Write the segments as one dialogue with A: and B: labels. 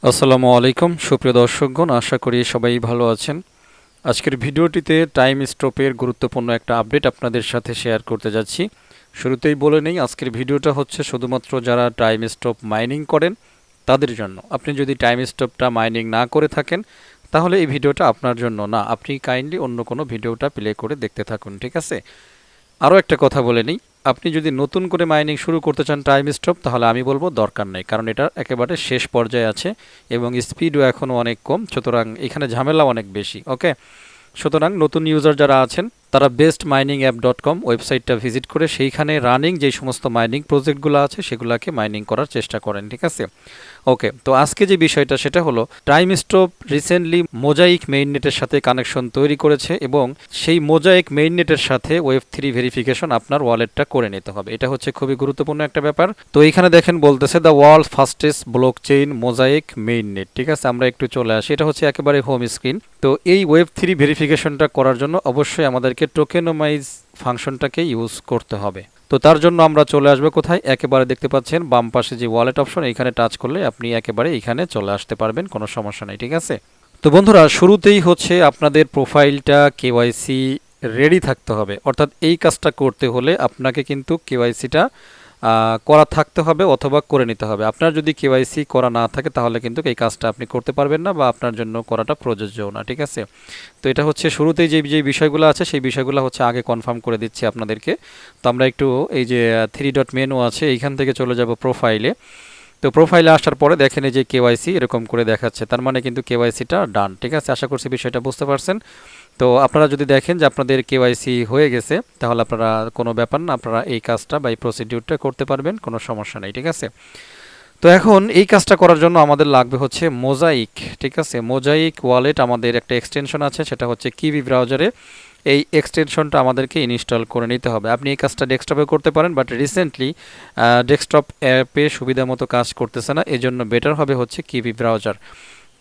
A: আসসালামু আলাইকুম সুপ্রিয় দর্শকগণ, আশা করি সবাই ভালো আছেন। আজকের ভিডিওটিতে টাইম স্টপের গুরুত্বপূর্ণ একটা আপডেট আপনাদের সাথে শেয়ার করতে যাচ্ছি। শুরুতেই বলে নেই, আজকের ভিডিওটা হচ্ছে শুধুমাত্র যারা টাইম স্টপ মাইনিং করেন তাদের জন্য। আপনি যদি টাইম স্টপটা মাইনিং না করে থাকেন তাহলে এই ভিডিওটা আপনার জন্য না, আপনি কাইন্ডলি অন্য কোনো ভিডিওটা প্লে করে দেখতে থাকুন, ঠিক আছে? আরও একটা কথা বলে নিই, আপনি যদি নতুন করে মাইনিং শুরু করতে চান টাইম স্টপ, তাহলে আমি বলবো দরকার নেই, কারণ এটা একেবারে শেষ পর্যায়ে আছে এবং স্পিডও এখনও অনেক কম, সুতরাং এখানে ঝামেলা অনেক বেশি। ওকে, সুতরাং নতুন ইউজার যারা আছেন তারা bestminingApp.com ওয়েবসাইটটা ভিজিট করে সেইখানে রানিং যে সমস্ত মাইনিং প্রজেক্টগুলো আছে সেগুলোকে মাইনিং করার চেষ্টা করেন, ঠিক আছে? ওকে, তো আজকে যে বিষয়টা সেটা হলো টাইম স্টপ রিসেন্টলি মোজাইক মেইননেটের সাথে কানেকশন তৈরি করেছে এবং সেই মোজাইক মেইননেটের সাথে Web3 ভেরিফিকেশন আপনার ওয়ালেটটা করে নিতে হবে। এটা হচ্ছে খুবই গুরুত্বপূর্ণ একটা ব্যাপার। তো এইখানে দেখেন বলতেছে the world fastest block chain mosaic mainnet, ঠিক আছে? আমরা একটু চলে আসি, এটা হচ্ছে একেবারে হোম স্ক্রিন। তো এই Web3 ভেরিফিকেশনটা করার জন্য অবশ্যই আমাদেরকে টোকেনোমাইজ ফাংশনটাকে ইউজ করতে হবে। তো তার জন্য আমরা চলে আসবো কোথায়, একেবারে দেখতে পাচ্ছেন বাম পাশে যে ওয়ালেট অপশন, এইখানে টাচ করলে আপনি একেবারে এইখানে চলে আসতে পারবেন, কোনো সমস্যা নেই, ঠিক আছে? তো বন্ধুরা, শুরুতেই হচ্ছে আপনাদের প্রোফাইলটা কেওয়াইসি রেডি থাকতে হবে, অর্থাৎ এই কাজটা করতে হলে আপনাকে কিন্তু কেওয়াইসিটা করা থাকতে হবে অথবা করে নিতে হবে। আপনার যদি কেওয়াইসি করা না থাকে তাহলে কিন্তু এই কাজটা আপনি করতে পারবেন না বা আপনার জন্য করাটা প্রযোজ্যও না, ঠিক আছে? তো এটা হচ্ছে শুরুতেই যে যে বিষয়গুলো আছে সেই বিষয়গুলো হচ্ছে আগে কনফার্ম করে দিচ্ছি আপনাদেরকে। তো আমরা একটু এই যে 3 ডট মেনু আছে এইখান থেকে চলে যাব প্রোফাইলে। তো প্রোফাইলে আসার পরে দেখেন এই যে কেওয়াইসি এরকম করে দেখাচ্ছে, তার মানে কিন্তু কেওয়াইসিটা ডান, ঠিক আছে? আশা করছি বিষয়টা বুঝতে পারছেন। তো আপনারা যদি দেখেন যে আপনাদের কেওয়াইসি হয়ে গেছে তাহলে আপনারা কোনো ব্যাপার না, আপনারা এই কাজটা বা এই প্রসিডিউরটা করতে পারবেন, কোনো সমস্যা নেই, ঠিক আছে? তো এখন এই কাজটা করার জন্য আমাদের লাগবে হচ্ছে মোজাইক, ঠিক আছে? মোজাইক ওয়ালেট আমাদের একটা এক্সটেনশন আছে, সেটা হচ্ছে কিবি ব্রাউজারে। এই এক্সটেনশনটা আমাদেরকে ইনস্টল করে নিতে হবে। আপনি এই কাজটা ডেস্কটপে করতে পারেন, বাট রিসেন্টলি ডেস্কটপ অ্যাপে সুবিধা মতো কাজ করতেছে না, এজন্য বেটার হবে হচ্ছে কিবি ব্রাউজার।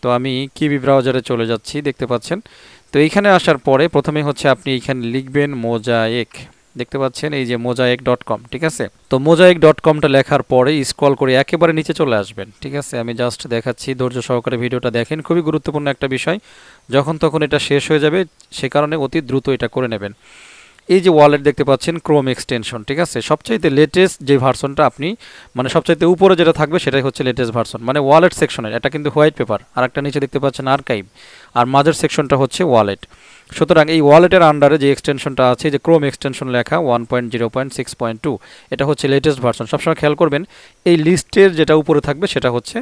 A: তো আমি কিবি ব্রাউজারে চলে যাচ্ছি, দেখতে পাচ্ছেন। তো এইখানে আসার পরে প্রথমে হচ্ছে আপনি এইখানে লিখবেন মোজাইক, দেখতে পাচ্ছেন এই যে mosaic.com, ঠিক আছে? তো mosaic.comটা লেখার পরে স্ক্রল করে একেবারে নিচে চলে আসবেন, ঠিক আছে? আমি জাস্ট দেখাচ্ছি, ধৈর্য সহকারে ভিডিওটা দেখেন, খুবই গুরুত্বপূর্ণ একটা বিষয়। যখন তখন এটা শেষ হয়ে যাবে, সে কারণে অতি দ্রুত এটা করে নেবেন। এই যে ওয়ালেট দেখতে পাচ্ছেন ক্রোম এক্সটেনশন, ঠিক আছে? সবচাইতে লেটেস্ট যে ভার্সনটা আপনি মানে সবচাইতে উপরে যেটা থাকবে সেটাই হচ্ছে লেটেস্ট ভার্সন, মানে ওয়ালেট সেকশনের। এটা কিন্তু হোয়াইট পেপার, আর একটা নিচে দেখতে পাচ্ছেন আর্কাইভ, আর মাঝের সেকশনটা হচ্ছে ওয়ালেট। সুতরাং এই ওয়ালেটের আন্ডারে যে এক্সটেনশনটা আছে, যে ক্রোম এক্সটেনশন লেখা 1.0.6.2, এটা হচ্ছে লেটেস্ট ভার্সন। সবসময় খেয়াল করবেন এই লিস্টের যেটা উপরে থাকবে সেটা হচ্ছে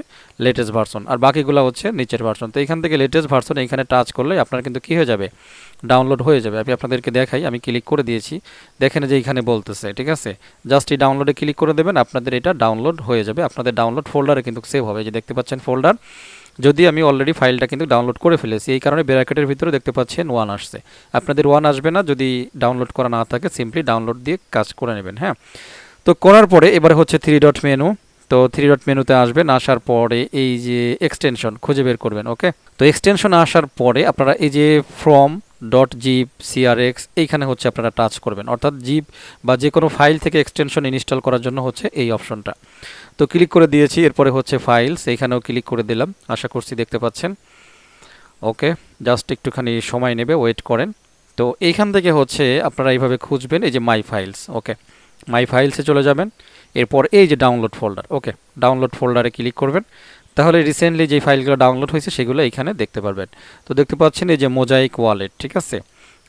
A: লেটেস্ট ভার্সন, আর বাকিগুলো হচ্ছে নিচের ভার্সন। তো এখান থেকে লেটেস্ট ভার্সন এইখানে টাচ করলে আপনার কিন্তু কী হয়ে যাবে, ডাউনলোড হয়ে যাবে। আমি আপনাদেরকে দেখাই, আমি ক্লিক করে দিয়েছি, দেখেন যে এইখানে বলতেছে, ঠিক আছে? জাস্ট এই ডাউনলোডে ক্লিক করে দেবেন, আপনাদের এটা ডাউনলোড হয়ে যাবে। আপনাদের ডাউনলোড ফোল্ডারে কিন্তু সেভ হবে, যে দেখতে পাচ্ছেন ফোল্ডার। যদি আমি অলরেডি ফাইলটা কিন্তু ডাউনলোড করে ফেলেছি, এই কারণে ব্র্যাকেটের ভিতরে দেখতে পাচ্ছেন 1 আসছে। আপনাদের 1 আসবে না যদি ডাউনলোড করা না থাকে, সিম্পলি ডাউনলোড দিয়ে কাজ করে নেবেন, হ্যাঁ? তো করার পরে এবারে হচ্ছে 3 ডট মেনু। তো 3 ডট মেনুতে আসবেন, আসার পরে এই যে এক্সটেনশন খুঁজে বের করবেন। ওকে, তো এক্সটেনশন আসার পরে আপনারা এই যে ফ্রম ডট জিপ সিআরএক্স এইখানে হচ্ছে আপনারা টাচ করবেন, অর্থাৎ জিপ বা যে কোনো ফাইল থেকে এক্সটেনশন ইনস্টল করার জন্য হচ্ছে এই অপশনটা। তো ক্লিক করে দিয়েছি, এরপরে হচ্ছে ফাইলস, এইখানেও ক্লিক করে দিলাম, আশা করছি দেখতে পাচ্ছেন। ওকে, জাস্ট একটুখানি সময় নেবে, ওয়েট করেন। তো এইখান থেকে হচ্ছে আপনারা এইভাবে খুঁজবেন এই যে মাই ফাইলস। ওকে, মাই ফাইলসে চলে যাবেন, এরপর এই যে ডাউনলোড ফোল্ডার। ওকে, ডাউনলোড ফোল্ডারে ক্লিক করবেন, তাহলে রিসেন্টলি যে ফাইলগুলো ডাউনলোড হয়েছে সেগুলো এখানে দেখতে পারবেন। তো দেখতে পাচ্ছেন এই যে মোজাইক ওয়ালেট, ঠিক আছে?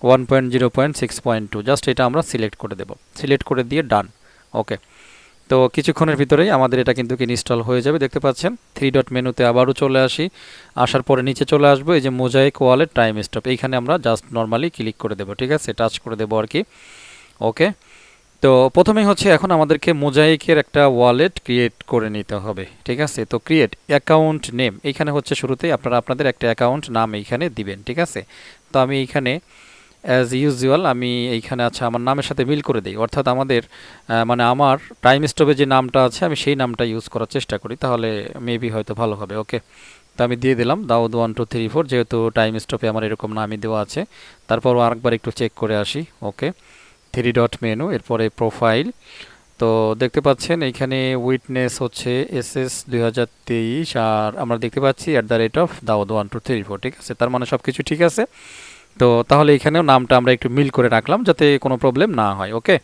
A: 1.0.6.2, জাস্ট এটা আমরা সিলেক্ট করে দেব, সিলেক্ট করে দিয়ে ডান। ওকে, তো কিছুক্ষণের ভিতরেই আমাদের এটা কিন্তু ইনস্টল হয়ে যাবে, দেখতে পাচ্ছেন। 3 ডট মেনুতে আবারও চলে আসি, আসার পরে নিচে চলে আসবো, এই যে মোজাইক ওয়ালেট টাইম স্টপ, এইখানে আমরা জাস্ট নর্মালি ক্লিক করে দেবো, ঠিক আছে? টাচ করে দেবো আর কি। ওকে, তো প্রথমেই হচ্ছে এখন আমাদেরকে মোজাইকের একটা ওয়ালেট ক্রিয়েট করে নিতে হবে, ঠিক আছে? তো ক্রিয়েট অ্যাকাউন্ট নেম, এইখানে হচ্ছে শুরুতেই আপনারা আপনাদের একটা অ্যাকাউন্ট নাম এইখানে দিবেন, ঠিক আছে? তো আমি এইখানে অ্যাজ ইউজুয়াল আমি এইখানে আচ্ছা আমার নামের সাথে মিল করে দিই, অর্থাৎ আমাদের মানে আমার টাইম স্টপে যে নামটা আছে আমি সেই নামটা ইউজ করার চেষ্টা করি, তাহলে মেবি হয়তো ভালো হবে। ওকে, তো আমি দিয়ে দিলাম দাউদ 1234, যেহেতু টাইম স্টপে আমার এরকম নামই দেওয়া আছে। তারপর আরেকবার একটু চেক করে আসি। ওকে, 3 ডট মেনু, এরপরে প্রোফাইল, তো দেখতে পাচ্ছেন এইখানে উইটনেস হচ্ছে SS 2023, আর আমরা দেখতে পাচ্ছি @দাউদ1234, ঠিক আছে। তার মানে সব কিছু ঠিক আছে। তো তাহলে এখানেও নামটা আমরা একটু মিল করে রাখলাম যাতে কোনো প্রবলেম না হয়। ওকে,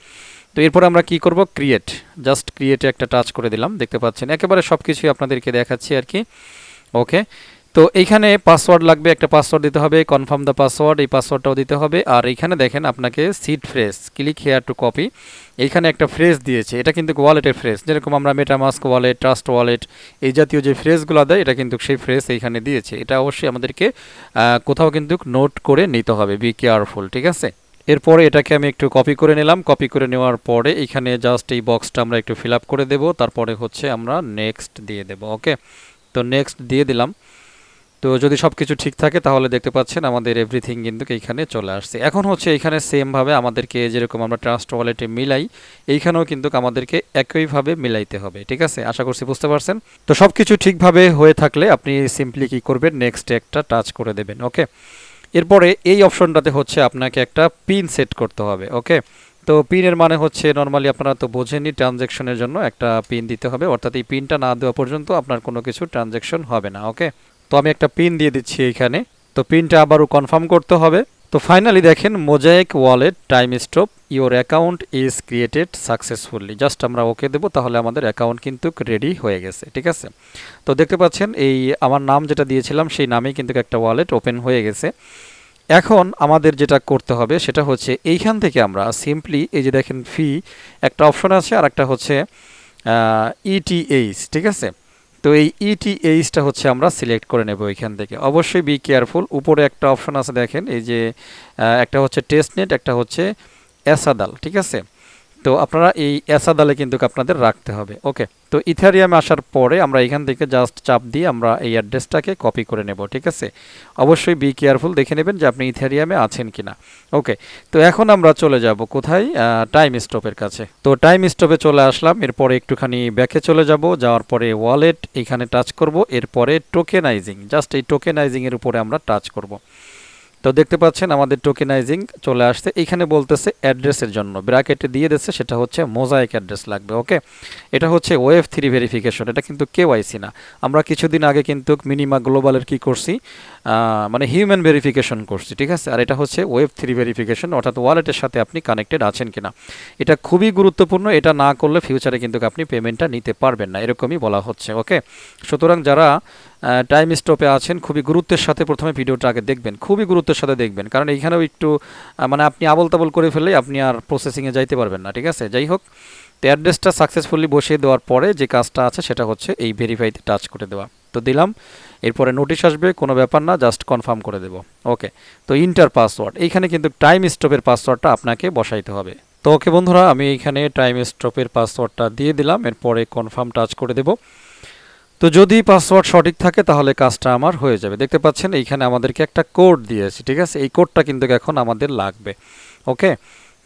A: তো এরপর আমরা কি করব, ক্রিয়েট, জাস্ট ক্রিয়েটে একটা টাচ করে দিলাম। দেখতে পাচ্ছেন একেবারে সব কিছুই আপনাদেরকে দেখাচ্ছি আর কি। ওকে, তো এইখানে পাসওয়ার্ড লাগবে, একটা পাসওয়ার্ড দিতে হবে, কনফার্ম দ্য পাসওয়ার্ড, এই পাসওয়ার্ডটাও দিতে হবে। আর এইখানে দেখেন আপনাকে seed phrase, click here two copy, এইখানে একটা ফ্রেজ দিয়েছে, এটা কিন্তু ওয়ালেটের ফ্রেজ, যেরকম আমরা মেটামাস্ক ওয়ালেট, ট্রাস্ট ওয়ালেট, এই জাতীয় যে ফ্রেজগুলো দেয় এটা কিন্তু সেই ফ্রেজ এইখানে দিয়েছে। এটা অবশ্যই আমাদেরকে কোথাও কিন্তু নোট করে নিতে হবে, বি কেয়ারফুল, ঠিক আছে। এরপরে এটাকে আমি একটু কপি করে নিলাম। কপি করে নেওয়ার পরে এখানে জাস্ট এই বক্সটা আমরা একটু ফিল আপ করে দেব, তারপরে হচ্ছে আমরা নেক্সট দিয়ে দেব। ওকে, তো নেক্সট দিয়ে দিলাম। তো যদি সব কিছু ঠিক থাকে তাহলে দেখতে পাচ্ছেন আমাদের এভরিথিং কিন্তু এইখানে চলে আসছে। এখন হচ্ছে এইখানে সেমভাবে আমাদেরকে যেরকম আমরা ট্রাস্ট ওয়ালেটে মিলাই, এইখানেও কিন্তু আমাদেরকে একইভাবে মিলাইতে হবে, ঠিক আছে। আশা করছি বুঝতে পারছেন। তো সব কিছু ঠিকভাবে হয়ে থাকলে আপনি সিম্পলি কি করবেন, নেক্সট একটা টাচ করে দেবেন। ওকে, এরপরে এই অপশনটাতে হচ্ছে আপনাকে একটা পিন সেট করতে হবে। ওকে, তো পিনের মানে হচ্ছে নর্মালি আপনারা তো বোঝেনই, ট্রানজ্যাকশনের জন্য একটা পিন দিতে হবে, অর্থাৎ এই পিনটা না দেওয়া পর্যন্ত আপনার কোনো কিছু ট্রানজ্যাকশন হবে না। ওকে, তো আমি একটা পিন দিয়ে দিচ্ছি এইখানে। তো পিনটা আবারও কনফার্ম করতে হবে। তো ফাইনালি দেখেন Mosaic wallet Timestop your account is created successfully, just আমরা ওকে দেবো, তাহলে আমাদের অ্যাকাউন্ট কিন্তু রেডি হয়ে গেছে, ঠিক আছে। তো দেখতে পাচ্ছেন এই আমার নাম যেটা দিয়েছিলাম সেই নামেই কিন্তু একটা ওয়ালেট ওপেন হয়ে গেছে। এখন আমাদের যেটা করতে হবে সেটা হচ্ছে এইখান থেকে আমরা সিম্পলি এই যে দেখেন ফি একটা অপশন আছে, আর একটা হচ্ছে ইটিএইচ, ঠিক আছে। তো এই ইটিএইচটা হচ্ছে আমরা সিলেক্ট করে নেব এইখান থেকে। অবশ্যই বি কেয়ারফুল, উপরে একটা অপশন আছে দেখেন, এই যে একটা হচ্ছে টেস্টনেট, একটা হচ্ছে এসাদাল, ঠিক আছে। তো আপনারা এই এসাদালে কিন্তু আপনাদের রাখতে হবে। ওকে, তো ইথেরিয়ামে আসার পরে আমরা এখান থেকে জাস্ট চাপ দিয়ে আমরা এই অ্যাড্রেসটাকে কপি করে নেব, ঠিক আছে। অবশ্যই বি কেয়ারফুল, দেখে নেবেন যে আপনি ইথেরিয়ামে আছেন কিনা। ওকে, তো এখন আমরা চলে যাব কোথায়, টাইম স্টপের কাছে। তো টাইম স্টপে চলে আসলাম। এরপরে একটুখানি ব্যাকে চলে যাব, যাওয়ার পরে ওয়ালেট এখানে টাচ করব, এরপরে টোকেনাইজিং, জাস্ট এই টোকেনাইজিং এর উপরে আমরা টাচ করব। তো দেখতে পাচ্ছেন আমাদের টোকেনাইজিং চলে আসছে। এইখানে বলতেছে অ্যাড্রেসের জন্য ব্র্যাকেটে দিয়ে দিচ্ছে, সেটা হচ্ছে মোজাইক অ্যাড্রেস লাগবে। ওকে, এটা হচ্ছে Web3 ভেরিফিকেশন, এটা কিন্তু কেওয়াইসি না। আমরা কিছুদিন আগে কিন্তু মিনিমা গ্লোবালের কি করছি, মানে হিউম্যান ভেরিফিকেশন করছি, ঠিক আছে। আর এটা হচ্ছে Web3 ভেরিফিকেশন, অর্থাৎ ওয়ালেটের সাথে আপনি কানেক্টেড আছেন কিনা। এটা খুবই গুরুত্বপূর্ণ, এটা না করলে ফিউচারে কিন্তু আপনি পেমেন্টটা নিতে পারবেন না, এরকমই বলা হচ্ছে। ওকে, সুতরাং যারা টাইম স্টপে আছেন খুবই গুরুত্বের সাথে প্রথমে ভিডিওটা আগে দেখবেন, খুবই গুরুত্বের সাথে দেখবেন, কারণ এইখানেও একটু মানে আপনি আবল তাবল করে ফেললেই আপনি আর প্রসেসিংয়ে যাইতে পারবেন না, ঠিক আছে। যাই হোক, তো অ্যাড্রেসটা সাকসেসফুলি বসিয়ে দেওয়ার পরে যে কাজটা আছে সেটা হচ্ছে এই ভেরিফাইতে টাচ করে দেওয়া। তো দিলাম, এরপরে নোটিশ আসবে, কোনো ব্যাপার না, জাস্ট কনফার্ম করে দেব। ওকে, তো ইন্টার পাসওয়ার্ড, এইখানে কিন্তু টাইম স্টপের পাসওয়ার্ডটা আপনাকে বসাইতে হবে। তো ওকে বন্ধুরা, আমি এইখানে টাইম স্টপের পাসওয়ার্ডটা দিয়ে দিলাম, এরপরে কনফার্ম টাচ করে দেব। তো যদি পাসওয়ার্ড সঠিক থাকে তাহলে কাজটা আমার হয়ে যাবে। দেখতে পাচ্ছেন এইখানে আমাদেরকে একটা কোড দিয়েছে, ঠিক আছে। এই কোডটা কিন্তু এখন আমাদের লাগবে। ওকে,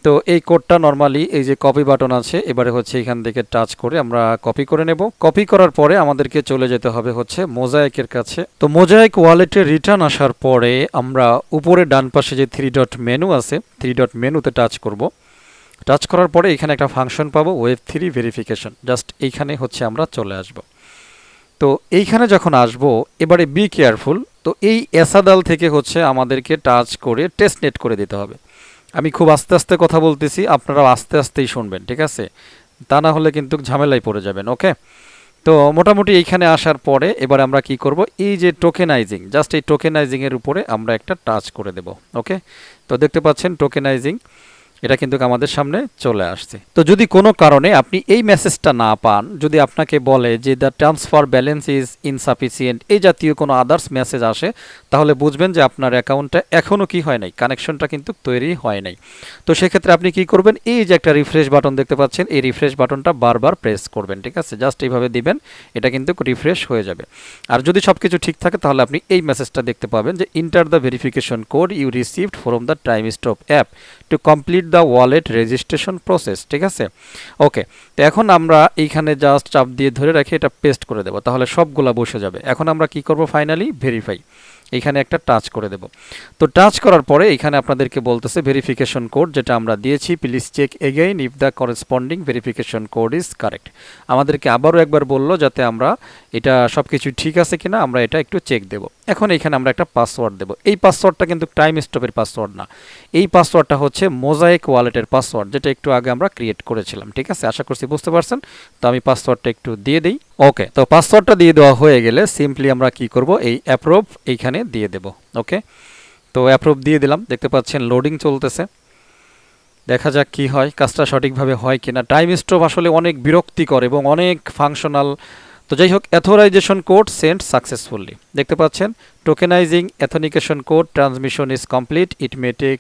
A: তো এই কোডটা নরমালি এই যে কপি বাটন আছে, এবারে হচ্ছে এখান থেকে টাচ করে আমরা কপি করে নেব। কপি করার পরে আমাদেরকে চলে যেতে হবে হচ্ছে মোজাইকের কাছে। তো মোজাইক ওয়ালেটে রিটার্ন আসার পরে আমরা উপরে ডান পাশে যে 3 ডট মেনু আছে, 3 ডট মেনুতে টাচ করব। টাচ করার পরে এখানে একটা ফাংশন পাবো, Web3 ভেরিফিকেশন, জাস্ট এইখানে হচ্ছে আমরা চলে আসব। তো এইখানে যখন আসব, এবারে বি কেয়ারফুল, তো এই এসাদাল থেকে হচ্ছে আমাদেরকে টাচ করে টেস্টনেট করে দিতে হবে। আমি খুব আস্তে আস্তে কথা বলতেছি, আপনারাও আস্তে আস্তেই শুনবেন, ঠিক আছে, তা না হলে কিন্তু ঝামেলায় পড়ে যাবেন। ওকে, তো মোটামুটি এইখানে আসার পরে এবার আমরা কি করব, এই যে টোকেনাইজিং, জাস্ট এই টোকেনাইজিং এর উপরে আমরা একটা টাচ করে দেব। ওকে, তো দেখতে পাচ্ছেন টোকেনাইজিং, এটা কিন্তু আমাদের সামনে চলে আসছে। তো যদি কোনো কারণে আপনি এই মেসেজটা না পান, যদি আপনাকে বলে যে the transfer balance is insufficient, এই জাতীয় কোনো আদার্স মেসেজ আসে, তাহলে বুঝবেন যে আপনার অ্যাকাউন্টটা এখনও কি হয় নাই, কানেকশনটা কিন্তু তৈরি হয় নাই। তো সেক্ষেত্রে আপনি কি করবেন, এই যে একটা রিফ্রেশ বাটন দেখতে পাচ্ছেন, এই রিফ্রেশ বাটনটা বারবার প্রেস করবেন, ঠিক আছে। জাস্ট এইভাবে দিবেন, এটা কিন্তু রিফ্রেশ হয়ে যাবে। আর যদি সব কিছু ঠিক থাকে তাহলে আপনি এই মেসেজটা দেখতে পাবেন যে enter the verification code you received from the Timestop app to complete the wallet registration process, ঠিক আছে। ওকে, তো এখন আমরা এইখানে জাস্ট চাপ দিয়ে ধরে রাখি, এটা পেস্ট করে দেবো, তাহলে সবগুলা বসে যাবে। এখন আমরা কি করব, ফাইনালি ভেরিফাই, এখানে একটা টাচ করে দেব। তো টাচ করার পরে এখানে আপনাদেরকে বলতেছে ভেরিফিকেশন কোড যেটা আমরা দিয়েছি, please check again if the corresponding verification code is correct. আমাদেরকে আবারও একবার বলল যাতে আমরা এটা সব কিছু ঠিক আছে কিনা আমরা এটা একটু চেক দেব। এখন এখানে আমরা একটা পাসওয়ার্ড দেব। এই পাসওয়ার্ডটা কিন্তু টাইম স্টপের পাসওয়ার্ড না, এই পাসওয়ার্ডটা হচ্ছে মোজাইক ওয়ালেটের পাসওয়ার্ড, যেটা একটু আগে আমরা ক্রিয়েট করেছিলাম। ঠিক আছে, আশা করছি বুঝতে পারছেন। তো আমি পাসওয়ার্ডটা একটু দিয়ে দিই। ওকে, তো পাসওয়ার্ডটা দিয়ে দেওয়া হয়ে গেলে সিম্পলি আমরা কি করব, এই অ্যাপ্রুভ এইখানে দিয়ে দেব। ওকে, তো অ্যাপ্রুভ দিয়ে দিলাম। দেখতে পাচ্ছেন লোডিং চলতেছে, দেখা যাক কি হয়, কাজটা সঠিকভাবে হয় কিনা। টাইম স্টপ আসলে অনেক বিরক্তিকর এবং অনেক ফাংশনাল। তো যাই হোক, অথরাইজেশন কোড সেন্ড সাকসেসফুলি, দেখতে পাচ্ছেন tokenizing authentication code transmission is complete, it may take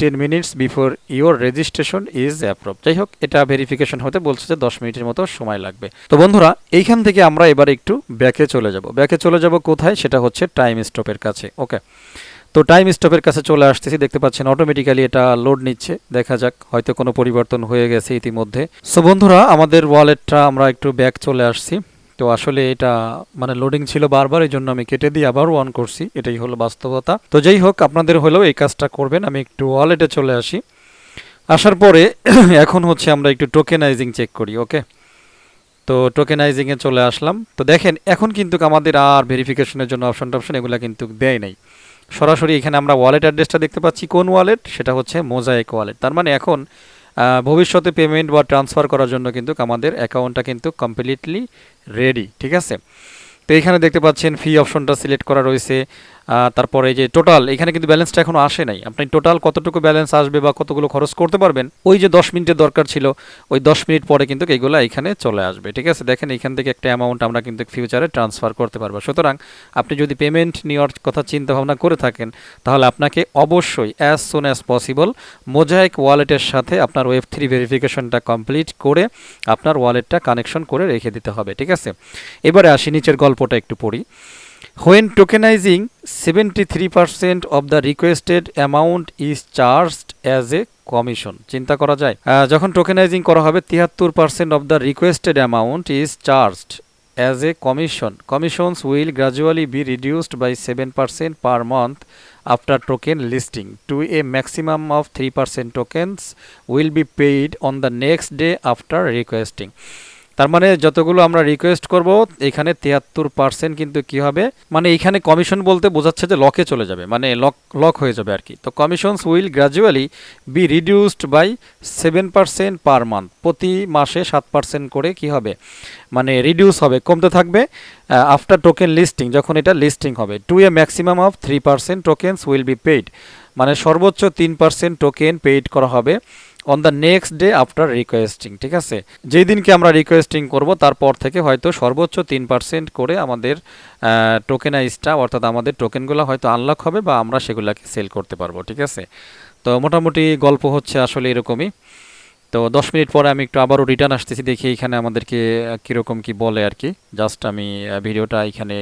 A: 10 minutes before your registration is approve. যাই হোক, এটা ভেরিফিকেশন হতে বলছে যে 10 মিনিটের মতো সময় লাগবে। তো বন্ধুরা, এইখান থেকে আমরা এবার একটু ব্যাকে চলে যাব। ব্যাকে চলে যাব কোথায়, সেটা হচ্ছে টাইম স্টপের কাছে। ওকে, তো টাইম স্টপের কাছে চলে আসতেছি, দেখতে পাচ্ছেন অটোমেটিক্যালি এটা লোড নিচ্ছে। দেখা যাক, হয়তো কোনো পরিবর্তন হয়ে গেছে ইতিমধ্যে। সো বন্ধুরা, আমাদের ওয়ালেটটা আমরা একটু ব্যাক চলে আসছি। তো আসলে এটা মানে লোডিং ছিল বারবার, এই জন্য আমি কেটে দিয়ে আবার অন করছি, এটাই হলো বাস্তবতা। তো যাই হোক, আপনাদের হলেও এই কাজটা করবেন। আমি একটু ওয়ালেটে চলে আসি। আসার পরে এখন হচ্ছে আমরা একটু টোকেনাইজিং চেক করি। ওকে, তো টোকেনাইজিংয়ে চলে আসলাম। তো দেখেন এখন কিন্তু আমাদের আর ভেরিফিকেশনের জন্য অপশন এগুলো কিন্তু দেয় নাই। সরাসরি এখানে আমরা ওয়ালেট অ্যাড্রেসটা দেখতে পাচ্ছি। কোন ওয়ালেট, সেটা হচ্ছে মোজাইক ওয়ালেট। তার মানে এখন ভবিষ্যতে পেমেন্ট বা ট্রান্সফার করার জন্য কিন্তু আমাদের অ্যাকাউন্টটা কিন্তু কমপ্লিটলি রেডি। ঠিক আছে, তো এখানে দেখতে পাচ্ছেন ফি অপশনটা সিলেক্ট করা রয়েছে। তারপরে এই যে টোটাল, এখানে কিন্তু ব্যালেন্সটা এখনো আসে নাই। আপনি টোটাল কতটুকু ব্যালেন্স আসবে বা কতগুলো খরচ করতে পারবেন, ওই যে 10 মিনিটের দরকার ছিল, ওই 10 মিনিট পরে কিন্তু এইগুলো এখানে চলে আসবে। ঠিক আছে, দেখেন এখান থেকে একটা অ্যামাউন্ট আমরা কিন্তু ফিউচারে ট্রান্সফার করতে পারবো। সুতরাং আপনি যদি পেমেন্ট নেওয়ার কথা চিন্তা ভাবনা করে থাকেন, তাহলে আপনাকে অবশ্যই as soon as possible mosaic ওয়ালেটের সাথে আপনার Web3 ভেরিফিকেশনটা কমপ্লিট করে আপনার ওয়ালেটটা কানেকশন করে রেখে দিতে হবে। ঠিক আছে, এবারে আসি, নিচের গল্পটা একটু পড়ি। When tokenizing, 73% of the requested amount is charged as a commission. চিন্তা করা যায়, যখন টোকেনাইজিং করা হবে 73% of the requested amount is charged as a commission. Commissions will gradually be reduced by 7% per month after token listing to a maximum of 3% tokens will be paid on the next day after requesting. তার মানে যতগুলো আমরা request করব এখানে 73% কিন্তু কি হবে, মানে এখানে কমিশন বলতে বোঝাচ্ছে যে লকে চলে যাবে, মানে লক হয়ে যাবে আর কি। তো commissions will gradually be reduced by 7% per month, প্রতি মাসে 7% করে কি হবে, মানে রিডিউস হবে, কমতে থাকবে আফটার টোকেন লিস্টিং, যখন এটা লিস্টিং হবে। To a maximum of 3% tokens will be paid, মানে সর্বোচ্চ 3% টোকেন পেইড করা হবে on the next day after requesting. ঠিক আছে, যেই দিনকে আমরা রিকোয়েস্টিং করব তারপর থেকে হয়তো সর্বোচ্চ 3% করে আমাদের টোকেনাইজটা, অর্থাৎ আমাদের টোকেনগুলো হয়তো আনলক হবে বা আমরা সেগুলোকে সেল করতে পারবো। ঠিক আছে, তো মোটামুটি গল্প হচ্ছে আসলে এরকমই। তো 10 মিনিট পরে আমি একটু আবারও রিটার্ন আসতেছি, দেখি এখানে আমাদেরকে কীরকম কি বলে আর কি। জাস্ট আমি ভিডিওটা এখানে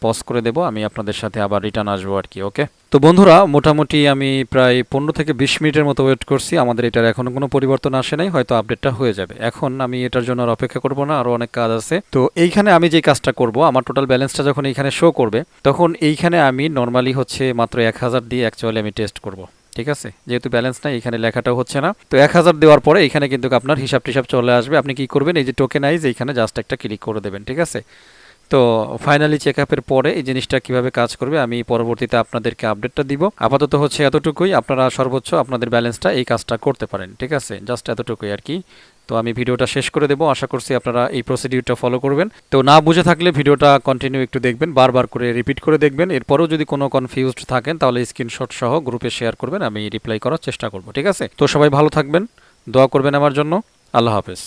A: পজ করে দেব, আমি আপনাদের সাথে আবার রিটার্ন আসবো আর কি। ওকে, তো বন্ধুরা মোটামুটি আমি প্রায় 15 থেকে 20 মিনিটের মতো ওয়েট করছি, আমাদের এটার এখনও কোনো পরিবর্তন আসে নাই, হয়তো আপডেটটা হয়ে যাবে। এখন আমি এটার জন্য আর অপেক্ষা করব না, আরও অনেক কাজ আছে। তো এইখানে আমি যে কাজটা করব, আমার টোটাল ব্যালেন্সটা যখন এইখানে শো করবে, তখন এইখানে আমি নর্মালি হচ্ছে মাত্র 1000 দিয়ে অ্যাকচুয়ালি আমি টেস্ট করব। ঠিক আছে, যেহেতু ব্যালেন্স নাই এখানে লেখাটাও হচ্ছে না। তো 1000 দেওয়ার পরে এখানে কিন্তু আপনার হিসাব টিসাব চলে আসবে। আপনি কি করবেন, এই যে টোকেনাইজ, এইখানে জাস্ট একটা ক্লিক করে দেবেন। ঠিক আছে, তো ফাইনালি চেক আপের পরে এই জিনিসটা কিভাবে কাজ করবে আমি পরবর্তীতে আপনাদেরকে আপডেটটা দিব। আপাতত হচ্ছে এতটুকুই, আপনারা সর্বোচ্চ আপনাদের ব্যালেন্সটা এই কাজটা করতে পারেন। ঠিক আছে, জাস্ট এতটুকুই আর কি। তো আমি ভিডিওটা শেষ করে দেবো, আশা করছি আপনারা এই প্রসিডিউরটা ফলো করবেন। তো না বুঝে থাকলে ভিডিওটা কন্টিনিউ একটু দেখবেন, বারবার করে রিপিট করে দেখবেন। এরপরেও যদি কোনো কনফিউজড থাকেন তাহলে স্ক্রিনশট সহ গ্রুপে শেয়ার করবেন, আমি রিপ্লাই করার চেষ্টা করব। ঠিক আছে, তো সবাই ভালো থাকবেন, দোয়া করবেন আমার জন্য। আল্লাহ হাফেজ।